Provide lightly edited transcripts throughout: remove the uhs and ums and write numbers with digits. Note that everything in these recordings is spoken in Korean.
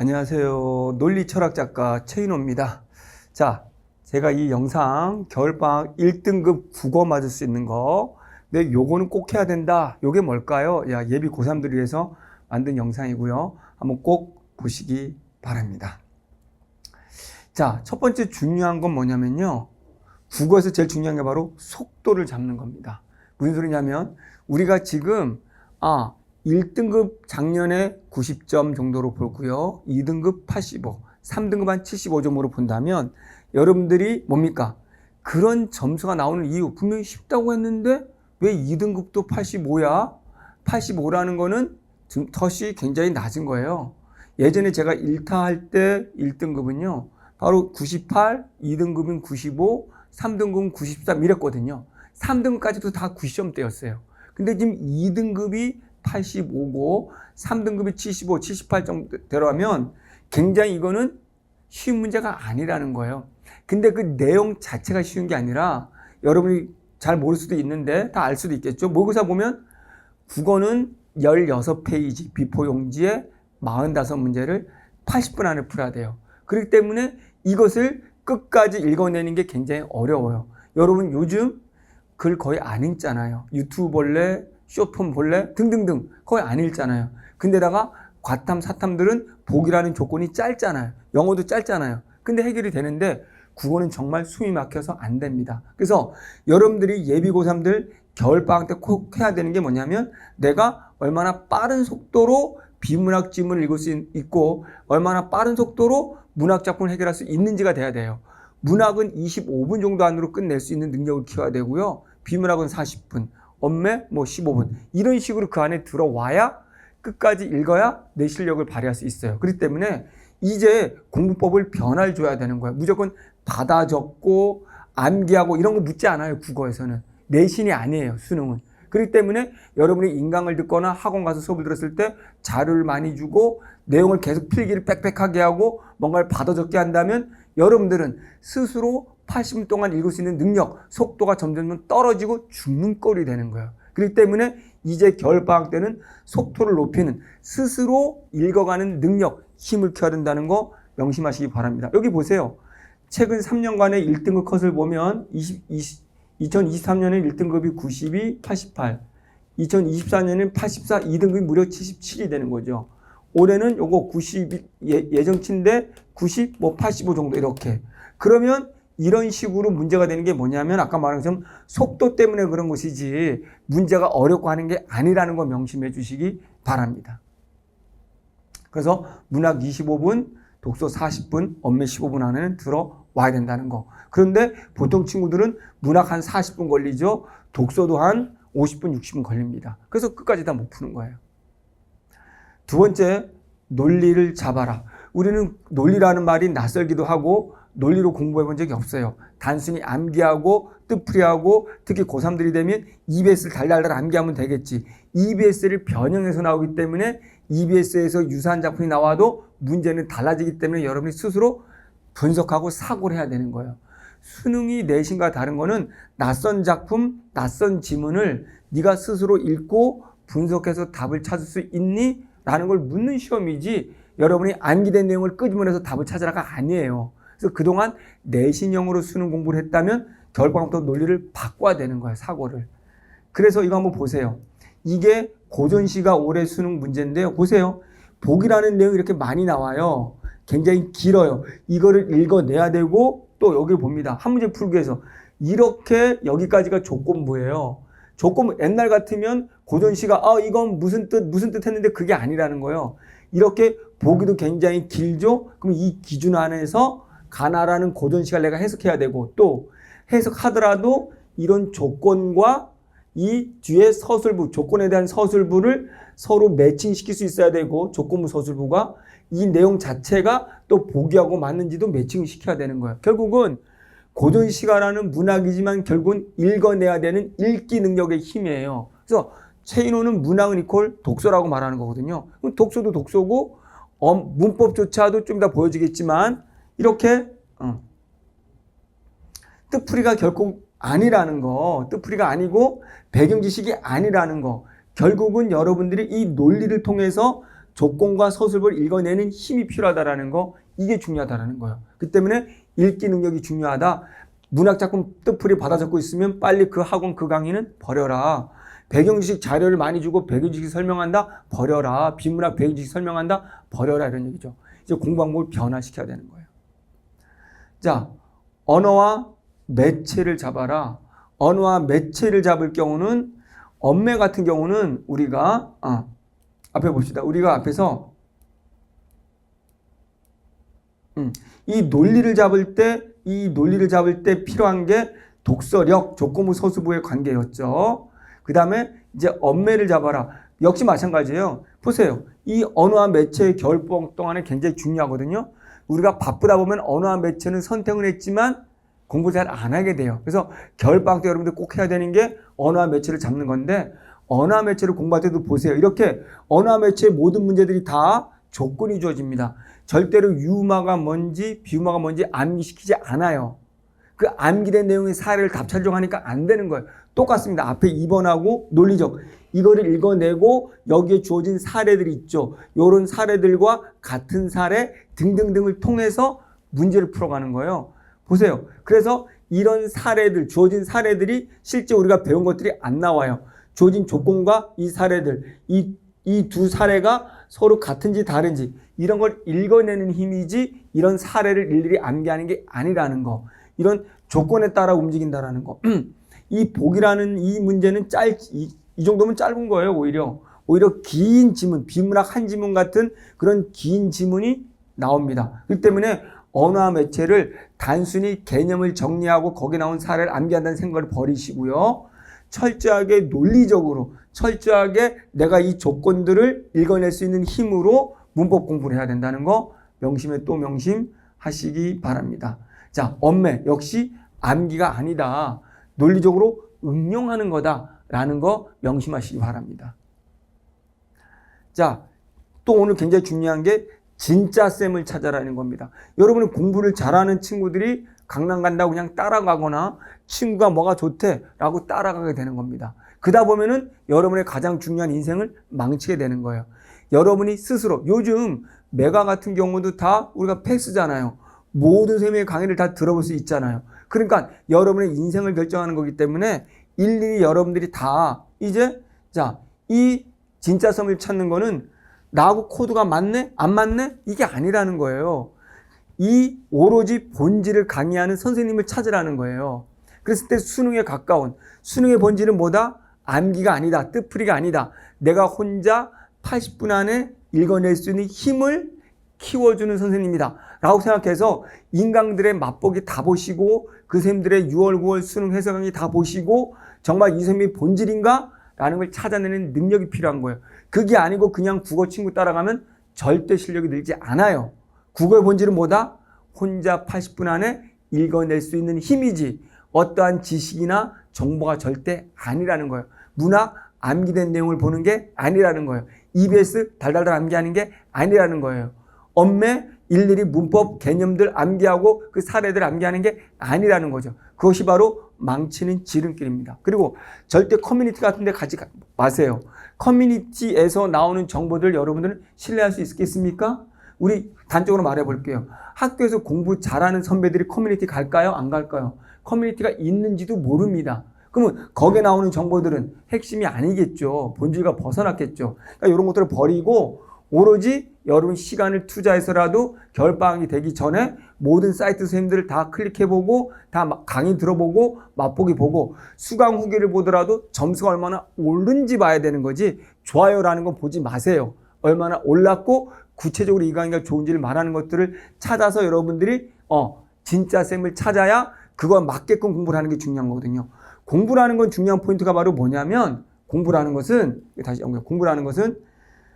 안녕하세요. 논리철학 작가 최인호입니다. 자, 제가 이 영상 겨울방학 1등급 국어 맞을 수 있는 거, 근데 요거는 꼭 해야 된다. 요게 뭘까요? 예비 고3들을 위해서 만든 영상이고요. 한번 꼭 보시기 바랍니다. 자, 첫 번째 중요한 건 뭐냐면요. 국어에서 제일 중요한 게 바로 속도를 잡는 겁니다. 무슨 소리냐면 우리가 지금 1등급 작년에 90점 정도로 보고요. 2등급 85, 3등급 한 75점으로 본다면 여러분들이 뭡니까? 그런 점수가 나오는 이유 분명히 쉽다고 했는데 왜 2등급도 85야? 85라는 거는 덫이 굉장히 낮은 거예요. 예전에 제가 1타 할 때 1등급은요. 바로 98, 2등급은 95, 3등급은 93 이랬거든요. 3등급까지도 다 90점대였어요. 근데 지금 2등급이 85고 3등급이 75, 78 정도대로 하면 굉장히 이거는 쉬운 문제가 아니라는 거예요. 근데 그 내용 자체가 쉬운 게 아니라 여러분이 잘 모를 수도 있는데 다 알 수도 있겠죠. 모의고사 보면 국어는 16페이지 비포 용지에 45문제를 80분 안에 풀어야 돼요. 그렇기 때문에 이것을 끝까지 읽어내는 게 굉장히 어려워요. 여러분 요즘 글 거의 안 읽잖아요. 유튜브 볼래, 쇼폼 볼래 등등등 거의 안 읽잖아요. 근데다가 과탐, 사탐들은 복이라는 조건이 짧잖아요. 영어도 짧잖아요. 근데 해결이 되는데 국어는 정말 숨이 막혀서 안 됩니다. 그래서 여러분들이 예비 고3들 겨울방학 때 꼭 해야 되는 게 뭐냐면 내가 얼마나 빠른 속도로 비문학 지문을 읽을 수 있고 얼마나 빠른 속도로 문학 작품을 해결할 수 있는지가 돼야 돼요. 문학은 25분 정도 안으로 끝낼 수 있는 능력을 키워야 되고요. 비문학은 40분, 언매 15분 이런 식으로 그 안에 들어와야 끝까지 읽어야 내 실력을 발휘할 수 있어요. 그렇기 때문에 이제 공부법을 변화를 줘야 되는 거예요. 무조건 받아 적고 암기하고 이런 거 묻지 않아요. 국어에서는. 내신이 아니에요. 수능은. 그렇기 때문에 여러분이 인강을 듣거나 학원 가서 수업을 들었을 때 자료를 많이 주고 내용을 계속 필기를 빽빽하게 하고 뭔가를 받아 적게 한다면 여러분들은 스스로 80분 동안 읽을 수 있는 능력, 속도가 점점 떨어지고 죽는 꼴이 되는 거예요. 그렇기 때문에 이제 겨울방학 때는 속도를 높이는 스스로 읽어가는 능력, 힘을 키워야 된다는 거 명심하시기 바랍니다. 여기 보세요. 최근 3년간의 1등급 컷을 보면 2023년에 1등급이 92, 88, 2024년에는 84, 2등급이 무려 77이 되는 거죠. 올해는 요거 90 예정치인데 90, 85 정도 이렇게. 그러면 이런 식으로 문제가 되는 게 뭐냐면 아까 말한 것처럼 속도 때문에 그런 것이지 문제가 어렵고 하는 게 아니라는 거 명심해 주시기 바랍니다. 그래서 문학 25분, 독서 40분, 언매 15분 안에는 들어와야 된다는 거. 그런데 보통 친구들은 문학 한 40분 걸리죠. 독서도 한 50분, 60분 걸립니다. 그래서 끝까지 다 못 푸는 거예요. 두 번째, 논리를 잡아라. 우리는 논리라는 말이 낯설기도 하고 논리로 공부해 본 적이 없어요. 단순히 암기하고 뜻풀이하고 특히 고3들이 되면 EBS를 달달달 암기하면 되겠지. EBS를 변형해서 나오기 때문에 EBS에서 유사한 작품이 나와도 문제는 달라지기 때문에 여러분이 스스로 분석하고 사고를 해야 되는 거예요. 수능이 내신과 다른 거는 낯선 작품, 낯선 지문을 네가 스스로 읽고 분석해서 답을 찾을 수 있니? 라는 걸 묻는 시험이지 여러분이 암기된 내용을 끄집어내서 답을 찾으라가 아니에요. 그래서 그동안 내신형으로 수능 공부를 했다면 겨울방학부터 논리를 바꿔야 되는 거예요. 사고를. 그래서 이거 한번 보세요. 이게 고전시가 올해 수능 문제인데요. 보세요. 복이라는 내용이 이렇게 많이 나와요. 굉장히 길어요. 이거를 읽어내야 되고 또 여기를 봅니다. 한 문제 풀기 위해서. 이렇게 여기까지가 조건부예요. 조건부 옛날 같으면 고전시가 이건 무슨 뜻 했는데 그게 아니라는 거예요. 이렇게 보기도 굉장히 길죠. 그럼 이 기준 안에서 가나라는 고전시가 내가 해석해야 되고 또 해석하더라도 이런 조건과 이 뒤에 서술부, 조건에 대한 서술부를 서로 매칭시킬 수 있어야 되고 조건부 서술부가 이 내용 자체가 또 보기하고 맞는지도 매칭시켜야 되는 거예요. 결국은 고전시가라는 문학이지만 결국은 읽어내야 되는 읽기 능력의 힘이에요. 그래서 최인호는 문학은 이퀄 독서라고 말하는 거거든요. 독서도 독서고 문법조차도 좀 이따 보여주겠지만 이렇게 뜻풀이가 결코 아니라는 거, 뜻풀이가 아니고 배경 지식이 아니라는 거. 결국은 여러분들이 이 논리를 통해서 조건과 서술을 읽어내는 힘이 필요하다라는 거, 이게 중요하다라는 거예요. 그 때문에 읽기 능력이 중요하다. 문학작품 뜻풀이 받아 적고 있으면 빨리 그 학원 그 강의는 버려라. 배경지식 자료를 많이 주고 배경지식 설명한다? 버려라. 비문학 배경지식 설명한다? 버려라. 이런 얘기죠. 이제 공부 방법을 변화시켜야 되는 거예요. 자, 언어와 매체를 잡아라. 언어와 매체를 잡을 경우는 언매 같은 경우는 우리가 앞에 봅시다. 우리가 앞에서 이 논리를 잡을 때 필요한 게 독서력, 조건부 서술부의 관계였죠. 그 다음에 이제 언매를 잡아라. 역시 마찬가지예요. 보세요. 이 언어와 매체의 겨울방학 동안에 굉장히 중요하거든요. 우리가 바쁘다 보면 언어와 매체는 선택을 했지만 공부 잘 안 하게 돼요. 그래서 겨울방학 때 여러분들 꼭 해야 되는 게 언어와 매체를 잡는 건데, 언어와 매체를 공부할 때도 보세요. 이렇게 언어와 매체의 모든 문제들이 다 조건이 주어집니다. 절대로 유마가 뭔지 비유마가 뭔지 암기시키지 않아요. 그 암기된 내용의 사례를 답찰정하니까 안 되는 거예요. 똑같습니다. 앞에 2번하고 논리적. 이거를 읽어내고 여기에 주어진 사례들이 있죠. 이런 사례들과 같은 사례 등등등을 통해서 문제를 풀어가는 거예요. 보세요. 그래서 이런 사례들, 주어진 사례들이 실제 우리가 배운 것들이 안 나와요. 주어진 조건과 이 사례들, 이 두 사례가 서로 같은지 다른지 이런 걸 읽어내는 힘이지 이런 사례를 일일이 암기하는 게 아니라는 거. 이런 조건에 따라 움직인다라는 거. 이 복이라는 이 문제는 이 정도면 짧은 거예요. 오히려 긴 지문, 비문학 한 지문 같은 그런 긴 지문이 나옵니다. 그렇기 때문에 언어와 매체를 단순히 개념을 정리하고 거기에 나온 사례를 암기한다는 생각을 버리시고요. 철저하게 논리적으로, 철저하게 내가 이 조건들을 읽어낼 수 있는 힘으로 문법 공부를 해야 된다는 거 명심에 또 명심하시기 바랍니다. 자, 언매 역시 암기가 아니다. 논리적으로 응용하는 거다라는 거 명심하시기 바랍니다. 자, 또 오늘 굉장히 중요한 게 진짜 쌤을 찾아라는 겁니다. 여러분은 공부를 잘하는 친구들이 강남 간다고 그냥 따라가거나 친구가 뭐가 좋대 라고 따라가게 되는 겁니다. 그러다 보면은 여러분의 가장 중요한 인생을 망치게 되는 거예요. 여러분이 스스로, 요즘 메가 같은 경우도 다 우리가 패스잖아요. 모든 선생님의 강의를 다 들어볼 수 있잖아요. 그러니까 여러분의 인생을 결정하는 거기 때문에 일일이 여러분들이 다 이제 이 진짜 쌤을 찾는 거는 나하고 코드가 맞네? 안 맞네? 이게 아니라는 거예요. 이 오로지 본질을 강의하는 선생님을 찾으라는 거예요. 그랬을 때 수능에 가까운, 수능의 본질은 뭐다? 암기가 아니다. 뜻풀이가 아니다. 내가 혼자 80분 안에 읽어낼 수 있는 힘을 키워주는 선생님이다 라고 생각해서 인강들의 맛보기 다 보시고 그 선생님들의 6월 9월 수능 해설 강의 다 보시고 정말 이 선생님이 본질인가? 라는 걸 찾아내는 능력이 필요한 거예요. 그게 아니고 그냥 국어 친구 따라가면 절대 실력이 늘지 않아요. 국어의 본질은 뭐다? 혼자 80분 안에 읽어낼 수 있는 힘이지 어떠한 지식이나 정보가 절대 아니라는 거예요. 문학 암기된 내용을 보는 게 아니라는 거예요. EBS 달달달 암기하는 게 아니라는 거예요. 언매 일일이 문법 개념들 암기하고 그 사례들 암기하는 게 아니라는 거죠. 그것이 바로 망치는 지름길입니다. 그리고 절대 커뮤니티 같은 데 가지 마세요. 커뮤니티에서 나오는 정보들 여러분들은 신뢰할 수 있겠습니까? 우리 단적으로 말해 볼게요. 학교에서 공부 잘하는 선배들이 커뮤니티 갈까요? 안 갈까요? 커뮤니티가 있는지도 모릅니다. 그러면 거기에 나오는 정보들은 핵심이 아니겠죠. 본질과 벗어났겠죠. 그러니까 이런 것들을 버리고 오로지 여러분 시간을 투자해서라도 겨울방학이 되기 전에 모든 사이트 선생님들을 다 클릭해보고 다 강의 들어보고 맛보기 보고 수강 후기를 보더라도 점수가 얼마나 오른지 봐야 되는 거지 좋아요라는 건 보지 마세요. 얼마나 올랐고 구체적으로 이 강의가 좋은지를 말하는 것들을 찾아서 여러분들이 진짜 쌤을 찾아야 그거에 맞게끔 공부를 하는 게 중요한 거거든요. 공부라는 건 중요한 포인트가 바로 뭐냐면 공부라는 것은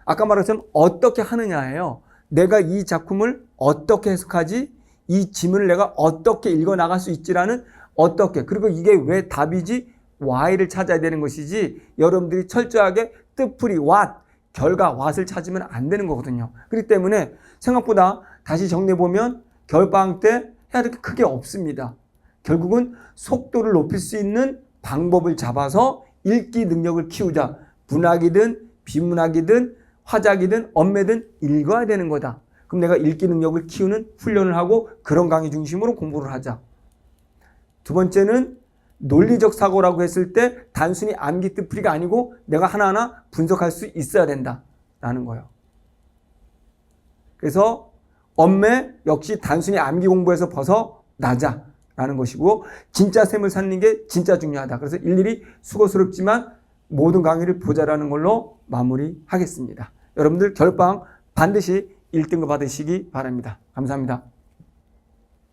아까 말한 것처럼 어떻게 하느냐예요. 내가 이 작품을 어떻게 해석하지? 이 지문을 내가 어떻게 읽어 나갈 수 있지라는 어떻게 그리고 이게 왜 답이지? why를 찾아야 되는 것이지 여러분들이 철저하게 뜻풀이 what 결과 what을 찾으면 안 되는 거거든요. 그렇기 때문에 생각보다 다시 정리해보면 겨울방학 때 해야 될 게 크게 없습니다. 결국은 속도를 높일 수 있는 방법을 잡아서 읽기 능력을 키우자. 문학이든 비문학이든 화작이든 엄매든 읽어야 되는 거다. 그럼 내가 읽기 능력을 키우는 훈련을 하고 그런 강의 중심으로 공부를 하자. 두 번째는 논리적 사고라고 했을 때 단순히 암기 뜻풀이가 아니고 내가 하나하나 분석할 수 있어야 된다라는 거예요. 그래서 엄매 역시 단순히 암기 공부에서 벗어나자라는 것이고 진짜 셈을 찾는 게 진짜 중요하다. 그래서 일일이 수고스럽지만 모든 강의를 보자라는 걸로 마무리하겠습니다. 여러분들 결방 반드시 1등급 받으시기 바랍니다. 감사합니다.